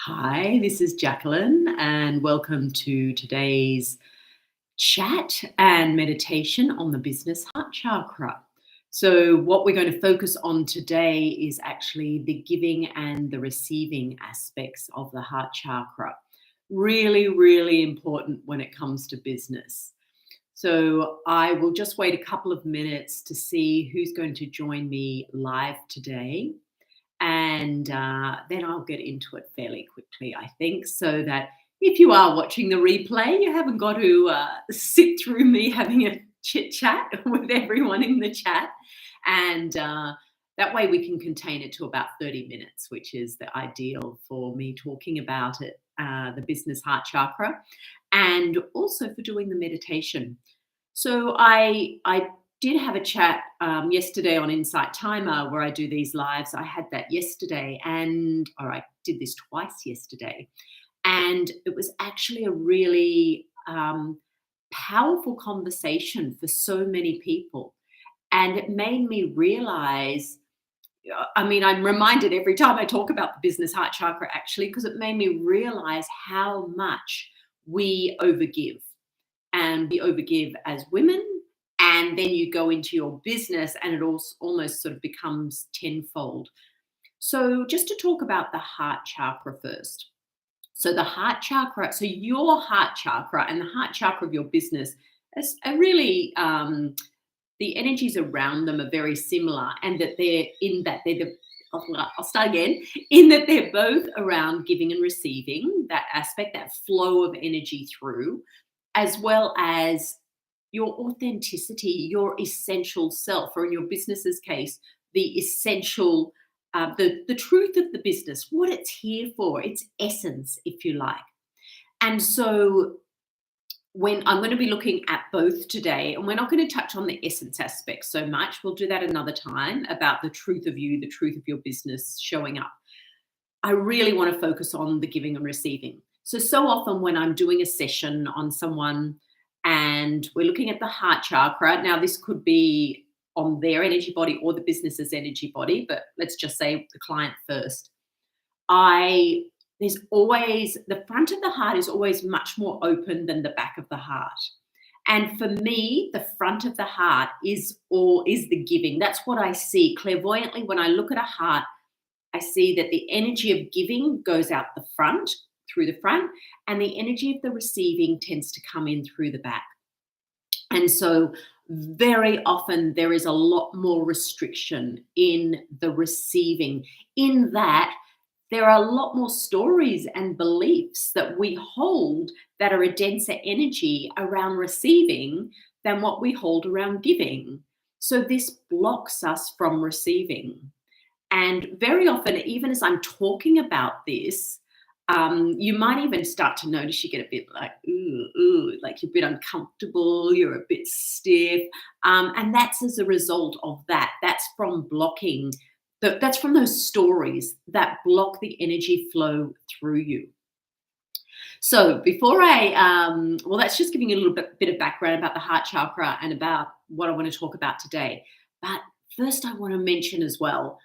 Hi, this is Jacquelyn, and welcome to today's chat and meditation on the business heart chakra. So, what we're going to focus on today is actually the giving and the receiving aspects of the heart chakra. Really, really important when it comes to business. So, I will just wait a couple of minutes to see who's going to join me live today and then I'll get into it fairly quickly, I think, so that if you are watching the replay, you haven't got to sit through me having a chit chat with everyone in the chat. And that way we can contain it to about 30 minutes, which is the ideal for me talking about it, the business heart chakra, and also for doing the meditation. So I did have a chat yesterday on Insight Timer where I do these lives. I had that yesterday, or I did this twice yesterday, and it was actually a really powerful conversation for so many people, and it made me realize. I mean, I'm reminded every time I talk about the business heart chakra, actually, because it made me realize how much we overgive and we overgive as women, and then you go into your business and it also almost sort of becomes tenfold. So just to talk about the heart chakra first. So the heart chakra, so your heart chakra and the heart chakra of your business is a really the energies around them are very similar, and that they're the I'll start again, in that they're both around giving and receiving, that aspect, that flow of energy through, as well as your authenticity, your essential self, or in your business's case, the essential, the truth of the business, what it's here for, its essence, if you like. And so when I'm going to be looking at both today, and we're not going to touch on the essence aspect so much. We'll do that another time about the truth of you, the truth of your business showing up. I really want to focus on the giving and receiving. So often when I'm doing a session on someone and we're looking at the heart chakra, now this could be on their energy body or the business's energy body, but let's just say the client first. There's always, the front of the heart is always much more open than the back of the heart. And for me, the front of the heart is the giving. That's what I see clairvoyantly when I look at a heart. I see that the energy of giving goes out the front, through the front, and the energy of the receiving tends to come in through the back. And so very often there is a lot more restriction in the receiving, in that there are a lot more stories and beliefs that we hold that are a denser energy around receiving than what we hold around giving. So this blocks us from receiving. And very often, even as I'm talking about this, you might even start to notice you get a bit like, like you're a bit uncomfortable, you're a bit stiff. And that's as a result of that. That's from blocking, that's from those stories that block the energy flow through you. So before that's just giving you a little bit of background about the heart chakra and about what I want to talk about today. But first, I want to mention as well,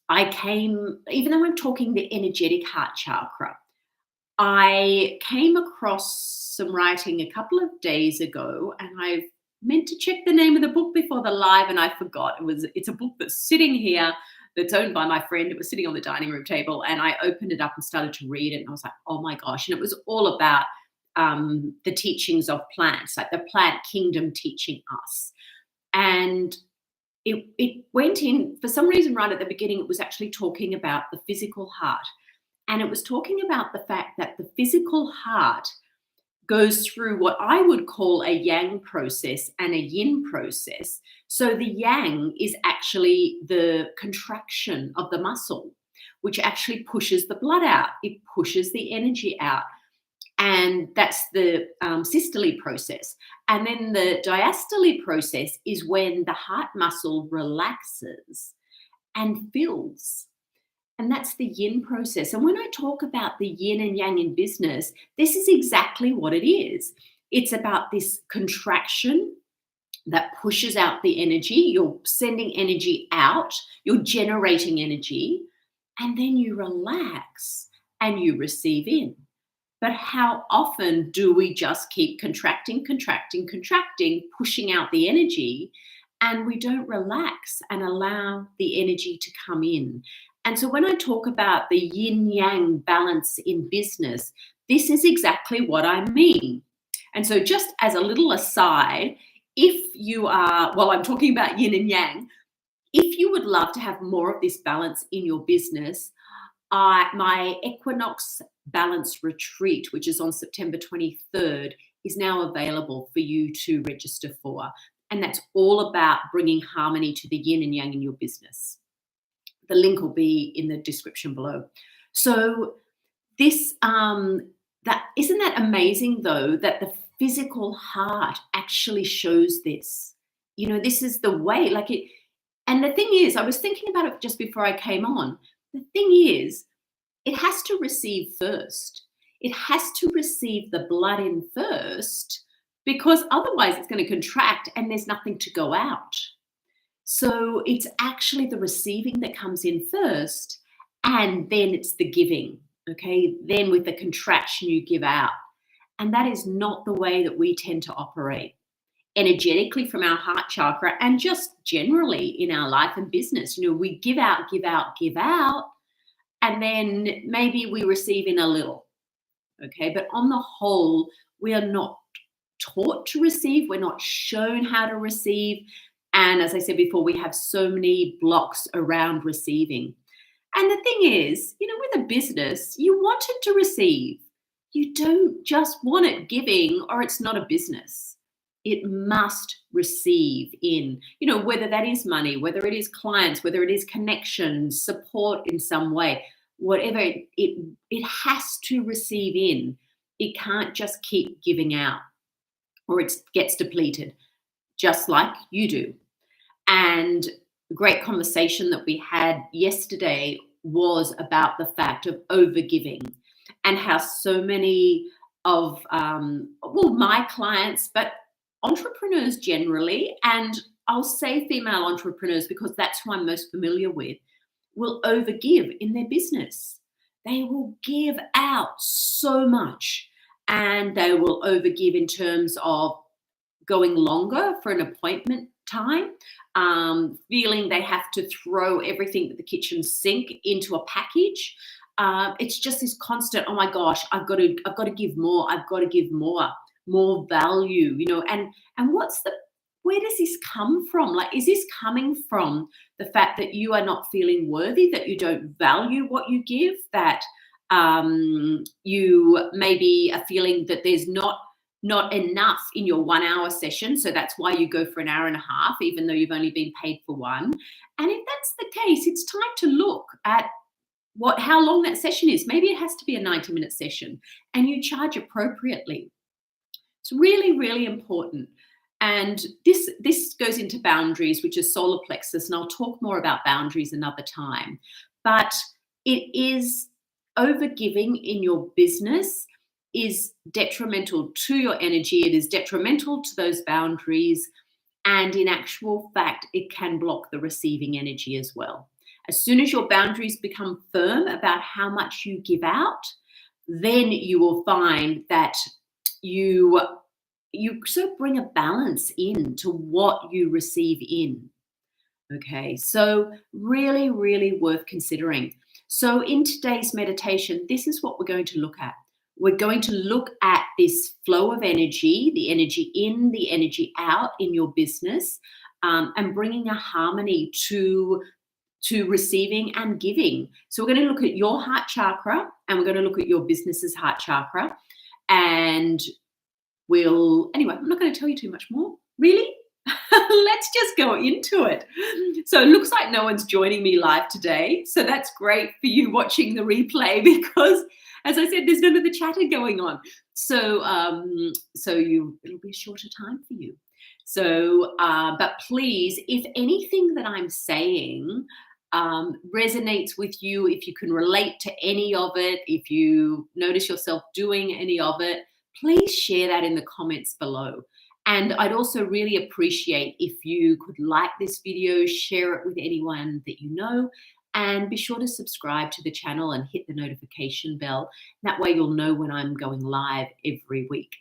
even though I'm talking the energetic heart chakra, I came across some writing a couple of days ago, and I meant to check the name of the book before the live, and I forgot. It's a book that's sitting here, that's owned by my friend. It was sitting on the dining room table, and I opened it up and started to read it, and I was like, oh my gosh. And it was all about the teachings of plants, like the plant kingdom teaching us. And it went in, for some reason, right at the beginning, it was actually talking about the physical heart. And it was talking about the fact that the physical heart goes through what I would call a yang process and a yin process. So the yang is actually the contraction of the muscle, which actually pushes the blood out. It pushes the energy out. And that's the systole process. And then the diastole process is when the heart muscle relaxes and fills. And that's the yin process. And when I talk about the yin and yang in business, this is exactly what it is. It's about this contraction that pushes out the energy. You're sending energy out, you're generating energy, and then you relax. and you receive in. But how often do we just keep contracting, contracting, contracting, pushing out the energy, and we don't relax and allow the energy to come in? And so when I talk about the yin yang balance in business, this is exactly what I mean. And so just as a little aside, if you are, while I'm talking about yin and yang, if you would love to have more of this balance in your business, my Equinox Balance Retreat, which is on September 23rd, is now available for you to register for. And that's all about bringing harmony to the yin and yang in your business. The link will be in the description below. So this, that isn't that amazing though, that the physical heart actually shows this. You know, this is the way, like it. And the thing is, I was thinking about it just before I came on. The thing is, it has to receive first. It has to receive the blood in first, because otherwise it's going to contract and there's nothing to go out. So it's actually the receiving that comes in first, and then it's the giving, okay? Then with the contraction you give out. And that is not the way that we tend to operate energetically from our heart chakra, and just generally in our life and business. You know, we give out, give out, give out, and then maybe we receive in a little, okay? But on the whole, we are not taught to receive. We're not shown how to receive. And as I said before, we have so many blocks around receiving. And the thing is, you know, with a business, you want it to receive. You don't just want it giving, or it's not a business. It must receive in, you know, whether that is money, whether it is clients, whether it is connections, support in some way, whatever, it has to receive in. It can't just keep giving out, or it gets depleted, just like you do. And a great conversation that we had yesterday was about the fact of overgiving, and how so many of, my clients, but entrepreneurs generally, and I'll say female entrepreneurs because that's who I'm most familiar with, will overgive in their business. They will give out so much, and they will overgive in terms of going longer for an appointment time, feeling they have to throw everything at the kitchen sink into a package. It's just this constant, oh my gosh, I've got to give more. I've got to give more value, you know, and where does this come from? Like, is this coming from the fact that you are not feeling worthy, that you don't value what you give, that you maybe are feeling that there's not enough in your 1 hour session, so that's why you go for an hour and a half, even though you've only been paid for one? And if that's the case, it's time to look at how long that session is. Maybe it has to be a 90-minute session, and you charge appropriately. It's really, really important. And this goes into boundaries, which is solar plexus, and I'll talk more about boundaries another time. But it is overgiving in your business is detrimental to your energy. It is detrimental to those boundaries. And in actual fact, it can block the receiving energy as well. As soon as your boundaries become firm about how much you give out, then you will find that you sort of bring a balance in to what you receive in. Okay, so really, really worth considering. So in today's meditation, this is what we're going to look at. We're going to look at this flow of energy, the energy in, the energy out in your business, and bringing a harmony to receiving and giving. So we're going to look at your heart chakra, and we're going to look at your business's heart chakra. And anyway, I'm not going to tell you too much more. Really? Let's just go into it. So it looks like no one's joining me live today. So that's great for you watching the replay, because as I said, there's none of the chatter going on. So it'll be a shorter time for you. So, but please, if anything that I'm saying resonates with you, if you can relate to any of it, if you notice yourself doing any of it, please share that in the comments below. And I'd also really appreciate if you could like this video, share it with anyone that you know, And be sure to subscribe to the channel and hit the notification bell. That way you'll know when I'm going live every week.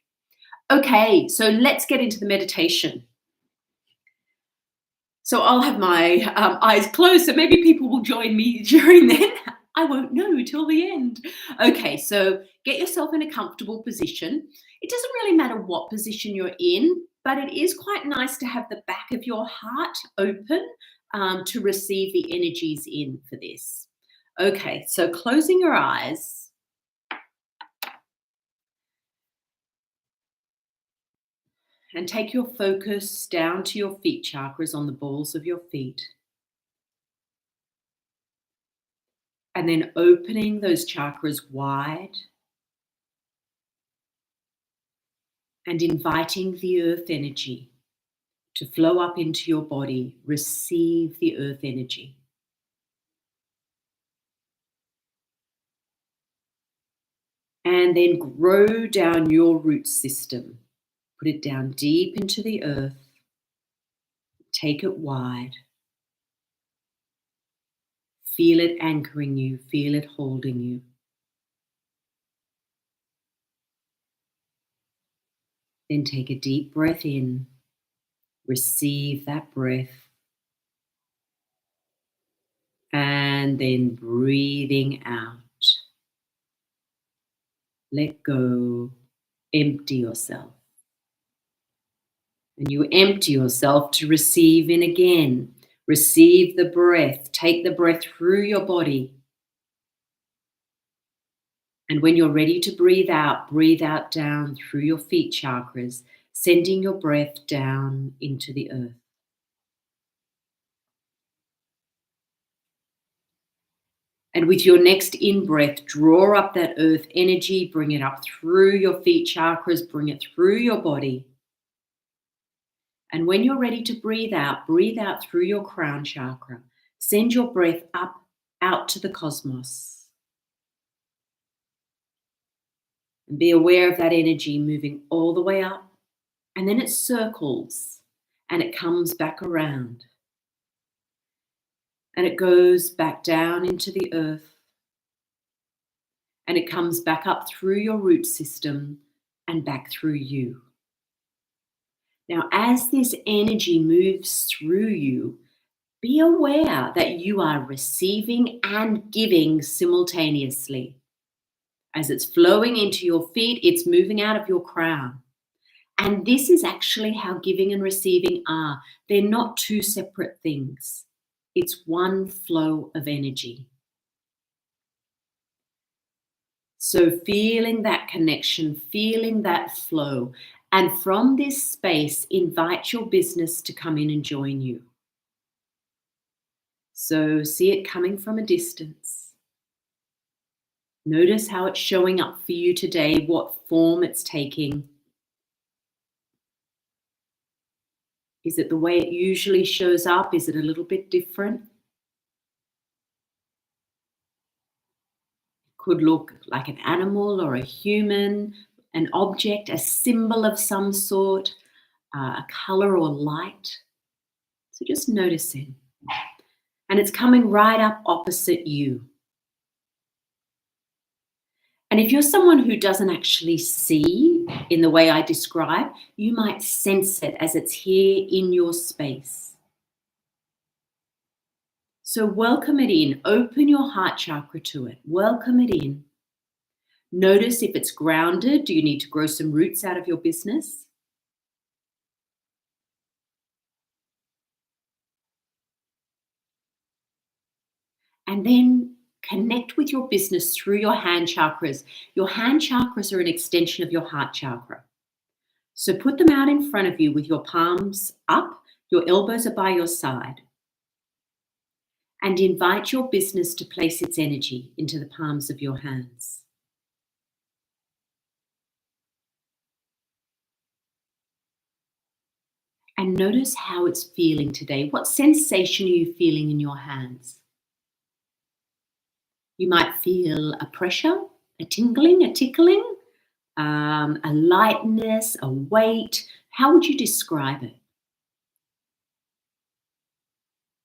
Okay, so let's get into the meditation. So I'll have my eyes closed, so maybe people will join me during then. I won't know till the end. Okay, so get yourself in a comfortable position. It doesn't really matter what position you're in, but it is quite nice to have the back of your heart open to receive the energies in for this. Okay, so closing your eyes. And take your focus down to your feet chakras on the balls of your feet. And then opening those chakras wide and inviting the earth energy to flow up into your body. Receive the earth energy. And then grow down your root system. Put it down deep into the earth. Take it wide. Feel it anchoring you. Feel it holding you. Then take a deep breath in. Receive that breath. And then breathing out. Let go. Empty yourself. And you empty yourself to receive in again. Receive the breath. Take the breath through your body. And when you're ready to breathe out down through your feet chakras, sending your breath down into the earth. And with your next in-breath, draw up that earth energy, bring it up through your feet chakras, bring it through your body. And when you're ready to breathe out through your crown chakra. Send your breath up, out to the cosmos. And be aware of that energy moving all the way up. And then it circles and it comes back around. And it goes back down into the earth. And it comes back up through your root system and back through you. Now, as this energy moves through you, be aware that you are receiving and giving simultaneously. As it's flowing into your feet, it's moving out of your crown. And this is actually how giving and receiving are. They're not two separate things. It's one flow of energy. So feeling that connection, feeling that flow, and from this space, invite your business to come in and join you. So see it coming from a distance. Notice how it's showing up for you today, what form it's taking. Is it the way it usually shows up? Is it a little bit different? Could look like an animal or a human, an object, a symbol of some sort, a color or light. So just noticing. And it's coming right up opposite you. And if you're someone who doesn't actually see in the way I describe, you might sense it as it's here in your space. So welcome it in. Open your heart chakra to it. Welcome it in. Notice if it's grounded. Do you need to grow some roots out of your business? And then connect with your business through your hand chakras. Your hand chakras are an extension of your heart chakra. So put them out in front of you with your palms up. Your elbows are by your side. And invite your business to place its energy into the palms of your hands. And notice how it's feeling today. What sensation are you feeling in your hands? You might feel a pressure, a tingling, a tickling, a lightness, a weight. How would you describe it?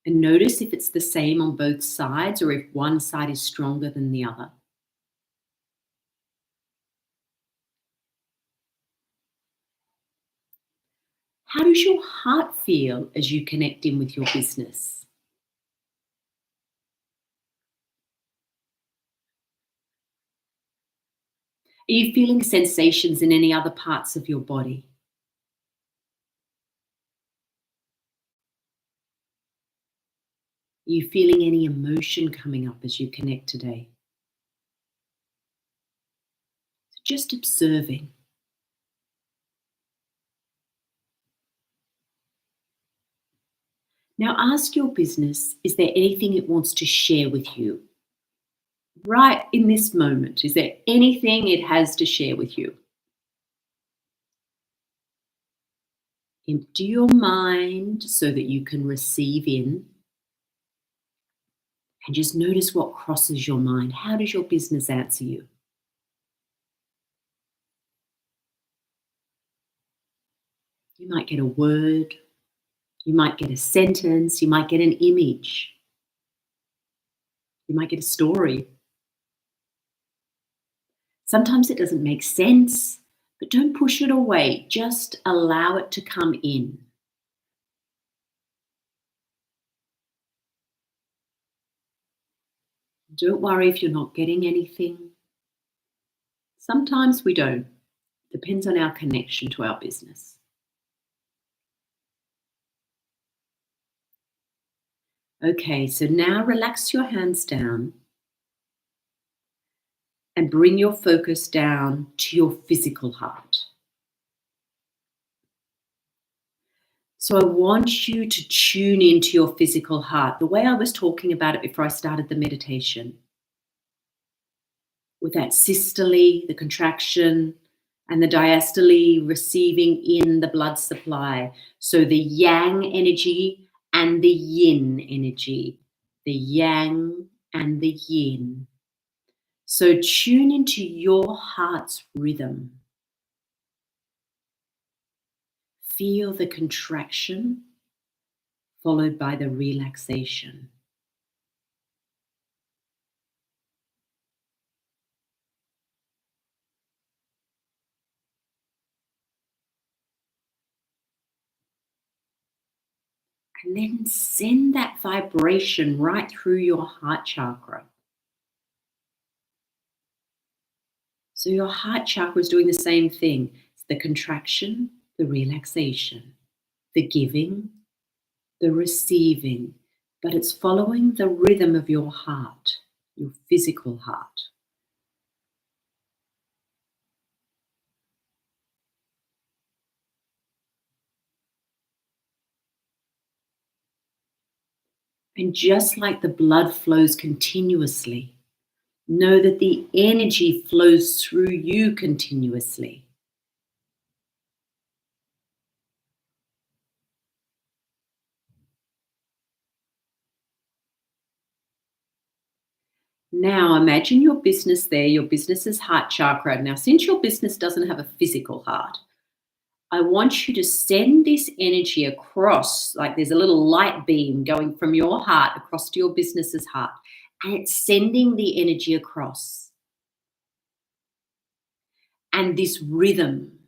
And notice if it's the same on both sides or if one side is stronger than the other. How does your heart feel as you connect in with your business? Are you feeling sensations in any other parts of your body? Are you feeling any emotion coming up as you connect today? Just observing. Now ask your business, is there anything it wants to share with you? Right in this moment, is there anything it has to share with you? Empty your mind so that you can receive in and just notice what crosses your mind. How does your business answer you? You might get a word, you might get a sentence, you might get an image, you might get a story. Sometimes it doesn't make sense, but don't push it away. Just allow it to come in. Don't worry if you're not getting anything. Sometimes we don't. Depends on our connection to our business. Okay, so now relax your hands down and bring your focus down to your physical heart. So I want you to tune into your physical heart, the way I was talking about it before I started the meditation, with that systole, the contraction, and the diastole receiving in the blood supply. So the yang energy and the yin energy, the yang and the yin. So tune into your heart's rhythm. Feel the contraction followed by the relaxation. And then send that vibration right through your heart chakra. So your heart chakra is doing the same thing. It's the contraction, the relaxation, the giving, the receiving, but it's following the rhythm of your heart, your physical heart. And just like the blood flows continuously, know that the energy flows through you continuously. Now imagine your business there, your business's heart chakra. Now, since your business doesn't have a physical heart, I want you to send this energy across, like there's a little light beam going from your heart across to your business's heart, and it's sending the energy across. And this rhythm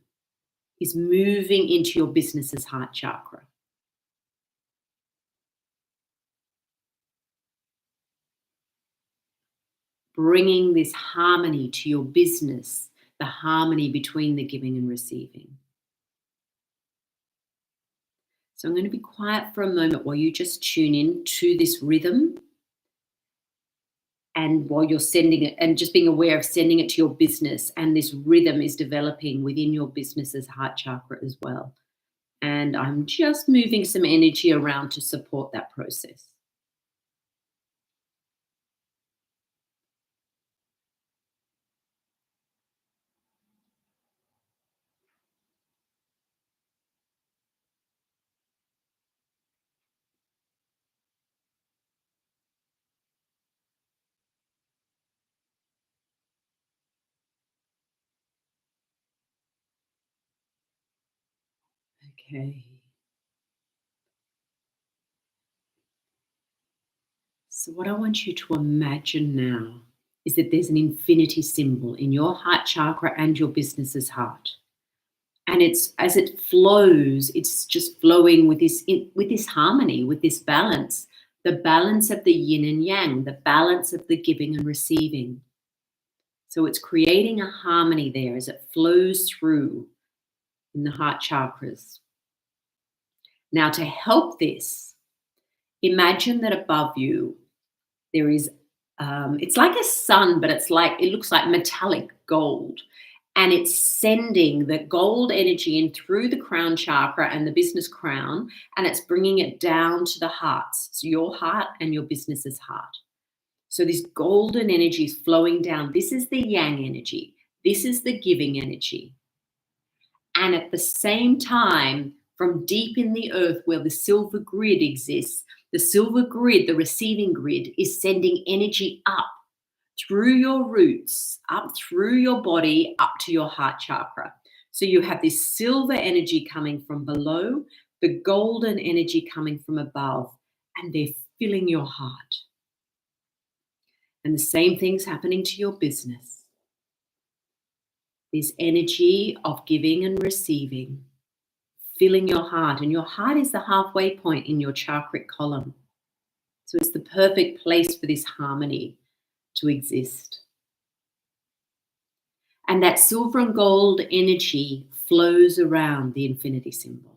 is moving into your business's heart chakra, bringing this harmony to your business, the harmony between the giving and receiving. So I'm going to be quiet for a moment while you just tune in to this rhythm, and while you're sending it and just being aware of sending it to your business, and this rhythm is developing within your business's heart chakra as well. And I'm just moving some energy around to support that process. Okay. So what I want you to imagine now is that there's an infinity symbol in your heart chakra and your business's heart. And it's as it flows, it's just flowing with this harmony, with this balance, the balance of the yin and yang, the balance of the giving and receiving. So it's creating a harmony there as it flows through in the heart chakras. Now, to help this, imagine that above you there is, it's like a sun, but it looks like metallic gold. And it's sending the gold energy in through the crown chakra and the business crown, and it's bringing it down to the hearts, so your heart and your business's heart. So this golden energy is flowing down. This is the yang energy. This is the giving energy. And at the same time, from deep in the earth where the silver grid exists, the silver grid, the receiving grid, is sending energy up through your roots, up through your body, up to your heart chakra. So you have this silver energy coming from below, the golden energy coming from above, and they're filling your heart. And the same thing's happening to your business. This energy of giving and receiving, filling your heart. And your heart is the halfway point in your chakric column. So it's the perfect place for this harmony to exist. And that silver and gold energy flows around the infinity symbol.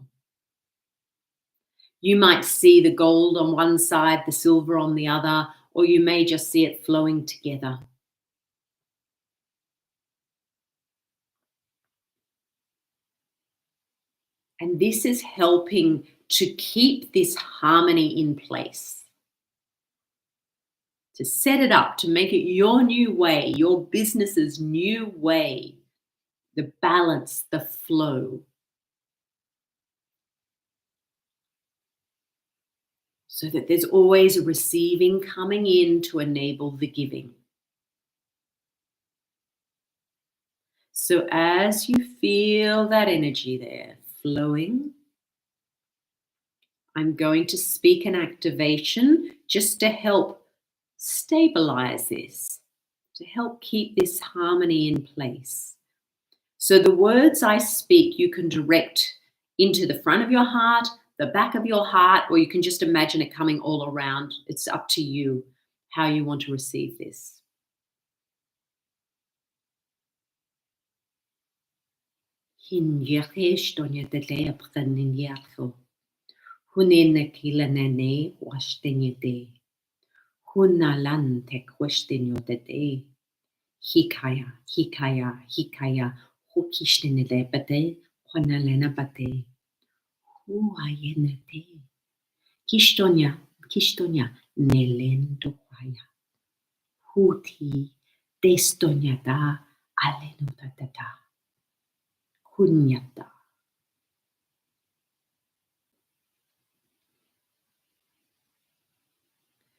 You might see the gold on one side, the silver on the other, or you may just see it flowing together. And this is helping to keep this harmony in place, to set it up, to make it your new way, your business's new way, the balance, the flow. So that there's always a receiving coming in to enable the giving. So as you feel that energy there flowing, I'm going to speak an activation just to help stabilize this, to help keep this harmony in place. So the words I speak, you can direct into the front of your heart, the back of your heart, or you can just imagine it coming all around. It's up to you how you want to receive this. Hikaya, hikaya, hikaya, hukishtenele bate, honalena bate, huayenete, kishtonya, kishtonya, nelendo kwaya, huti, destonya da, alenota da, kunyata.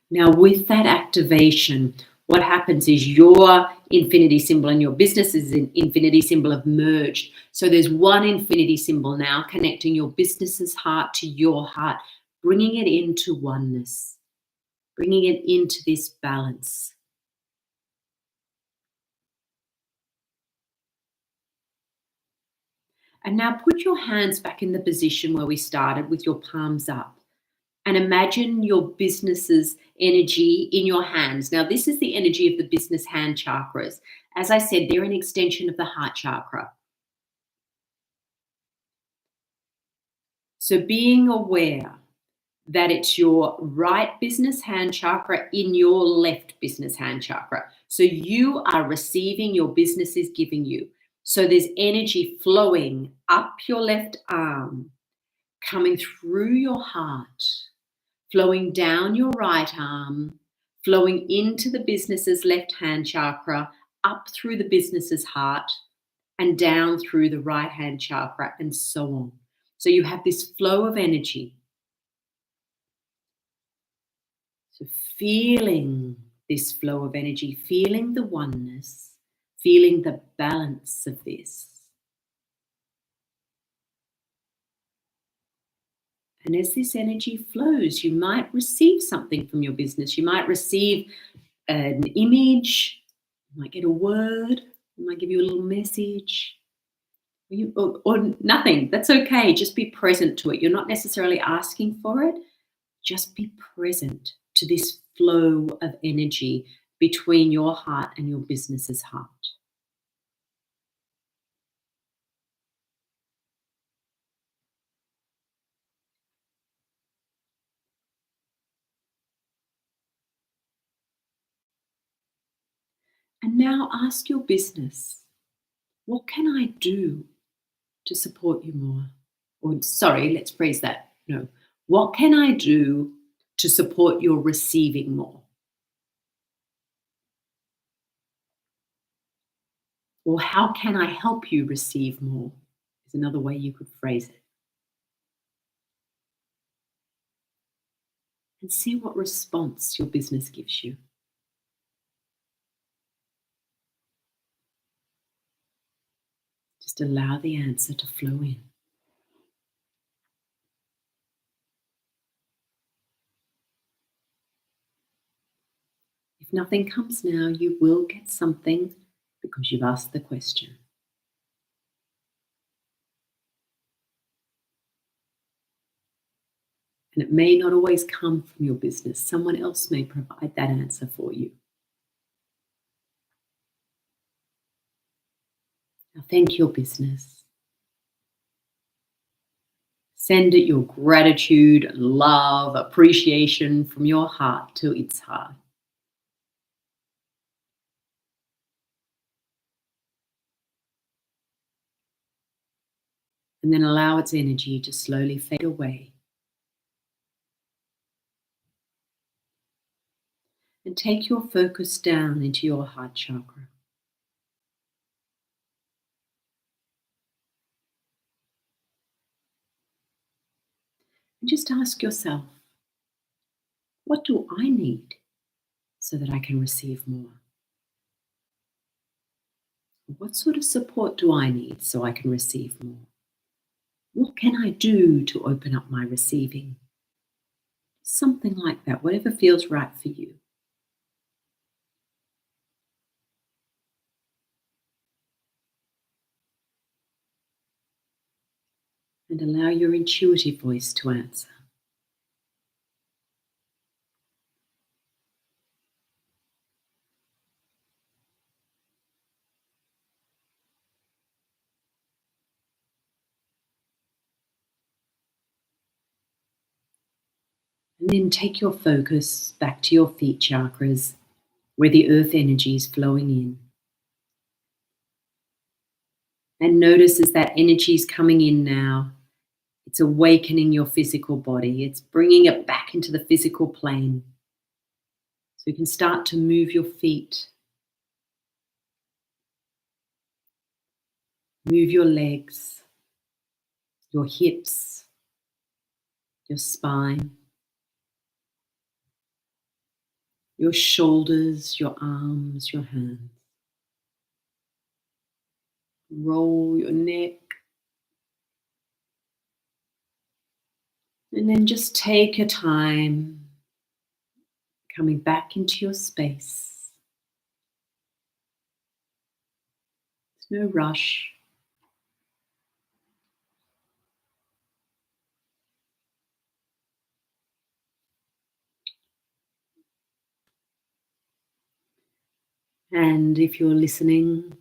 Now, with that activation, what happens is your infinity symbol and your business's infinity symbol have merged. So there's one infinity symbol now connecting your business's heart to your heart, bringing it into oneness, bringing it into this balance. And now put your hands back in the position where we started with your palms up. And imagine your business's energy in your hands. Now, this is the energy of the business hand chakras. As I said, they're an extension of the heart chakra. So being aware that it's your right business hand chakra in your left business hand chakra. So you are receiving, your business is giving you. So there's energy flowing up your left arm, coming through your heart, flowing down your right arm, flowing into the business's left hand chakra, up through the business's heart, and down through the right hand chakra, and so on. So you have this flow of energy. So feeling this flow of energy, feeling the oneness, feeling the balance of this. And as this energy flows, you might receive something from your business. You might receive an image, you might get a word, you might give you a little message, or nothing. That's okay. Just be present to it. You're not necessarily asking for it. Just be present to this flow of energy between your heart and your business's heart. And now ask your business, what can I do to support you more? Or, sorry, let's phrase that. No. What can I do to support your receiving more? Or how can I help you receive more? Is another way you could phrase it. And see what response your business gives you. Just allow the answer to flow in. If nothing comes now, you will get something because you've asked the question. And it may not always come from your business. Someone else may provide that answer for you. Now thank your business. Send it your gratitude, love, appreciation from your heart to its heart. And then allow its energy to slowly fade away. And take your focus down into your heart chakra. And just ask yourself, what do I need so that I can receive more? What sort of support do I need so I can receive more? What can I do to open up my receiving? Something like that, whatever feels right for you. And allow your intuitive voice to answer. And then take your focus back to your feet chakras, where the earth energy is flowing in. And notice as that energy is coming in now, it's awakening your physical body. It's bringing it back into the physical plane. So you can start to move your feet, move your legs, your hips, your spine, your shoulders, your arms, your hands. Roll your neck. And then just take your time coming back into your space. There's no rush. And if you're listening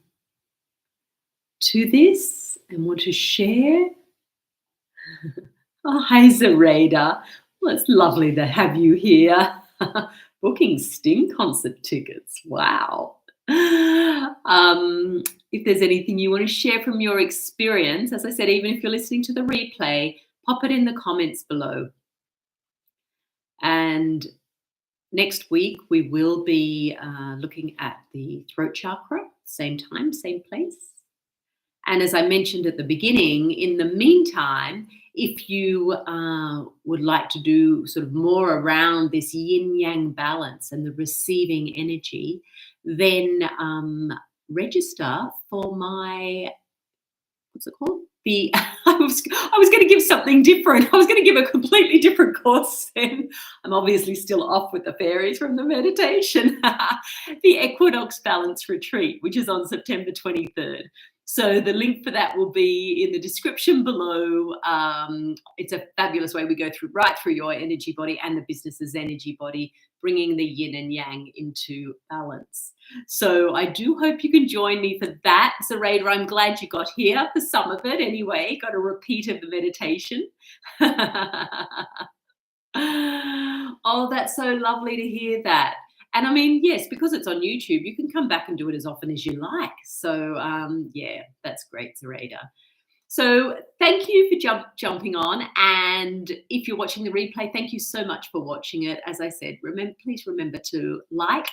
to this and want to share, oh, hi Zarada. Well, it's lovely to have you here. Booking Sting concert tickets. Wow. If there's anything you want to share from your experience, as I said, even if you're listening to the replay, pop it in the comments below. And next week, we will be looking at the throat chakra, same time, same place. And as I mentioned at the beginning, in the meantime, if you would like to do sort of more around this yin-yang balance and the receiving energy, then register for my, what's it called? the I was going to give something different. I was going to give a completely different course then. I'm obviously still off with the fairies from the meditation. The Equinox Balance Retreat, which is on September 23rd. So the link for that will be in the description below. It's a fabulous way we go right through your energy body and the business's energy body, bringing the yin and yang into balance. So I do hope you can join me for that. Zoraida, I'm glad you got here for some of it anyway. Got a repeat of the meditation. Oh, that's so lovely to hear that. And I mean, yes, because it's on YouTube, you can come back and do it as often as you like. So yeah, that's great, Zoraida. So thank you for jumping on. And if you're watching the replay, thank you so much for watching it. As I said, please remember to like.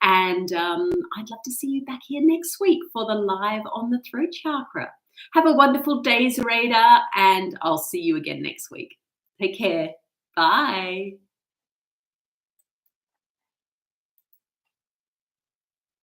And I'd love to see you back here next week for the live on the throat chakra. Have a wonderful day, Zoraida, and I'll see you again next week. Take care. Bye.